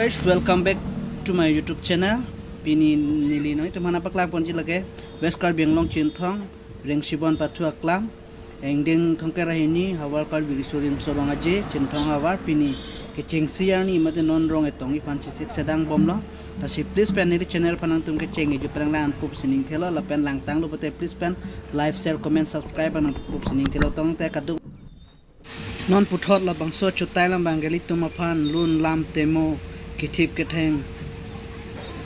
guys, welcome back to my YouTube channel. Pini nili noi tu mana paklang pon lage West Karbi Anglong Chinthong Reng Sibon Patu Aklam engding thongkera hini hawar Karbi Surin Sorong aje Chinthong hawar pini keceng siarni mate non rong etong ipan sisik sedang bomlo tasi please pen nili channel panang tum keceng ju perang lan pup sining thelo la pen lang tang lo bote please pen like share comment subscribe panang pup sining thelo tong te kadu non puthot la bangso chutai lam bangali tumaphan lun lam temo kithip ketheng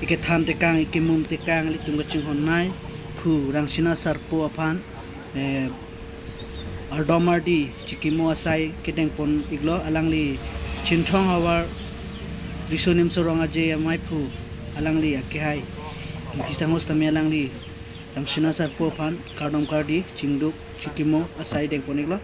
ike tham te kang ike mum te kang li tum gaching honnai khu rangsina sarpo aphan ardomardi chikimo asai kedeng pon iglo alangli Chinthong hawar risonim sorong aje amai phu alangli akhai tisangos tami alangli rangsina sarpo aphan kardom kardi chingduk chikimo asai deng pon iglo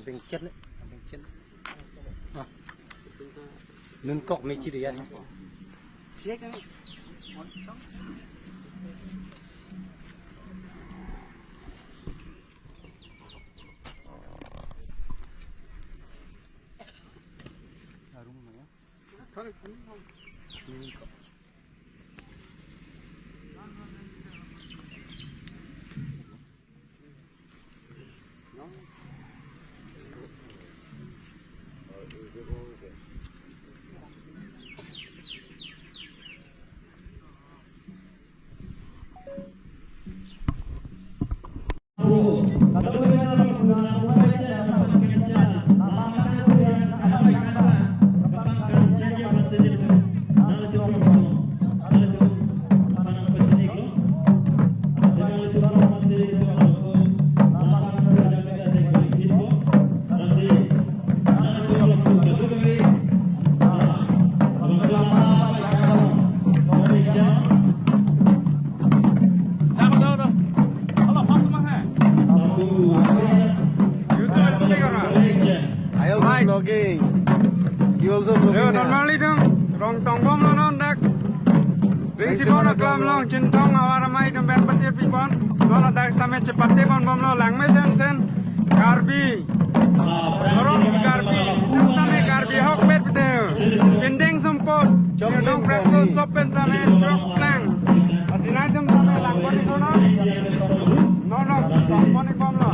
Bên chân đấy, bên chân. Nâng cọc mấy chi để ăn. Thiết cái này. Normally rong tong bom non dak ring si bon aklam long Chinthong awar mai dum ben patir pi bon don dak same cepate bon bom lo lang me sen Karbi rong Karbi same Karbi hok bet bedeu pending sumpot dong preso sopen same trok lang asinai dum same lang bon itu no bon bom lo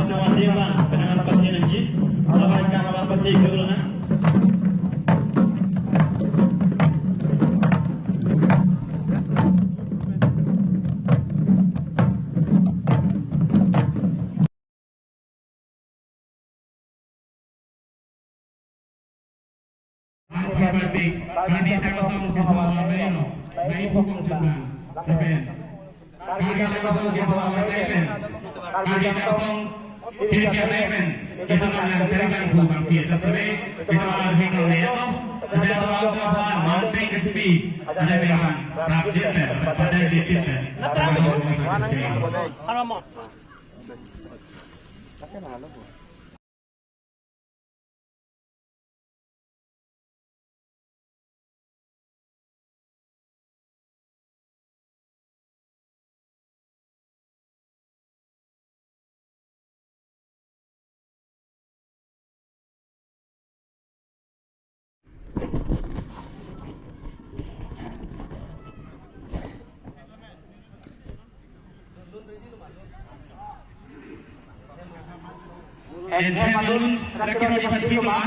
Kami tak kosong kita awal beno, baik hukum tumbang, tepen. Kami tak kosong kita awal tepen, kami tak kosong kita tepen. Kita melancarkan hukum kita sebagai kita melakukan leo, saya tahu kapan mounting speed, ada memang rapjiter, pada dipiter. Alamak. Madun terakhir di Fatima.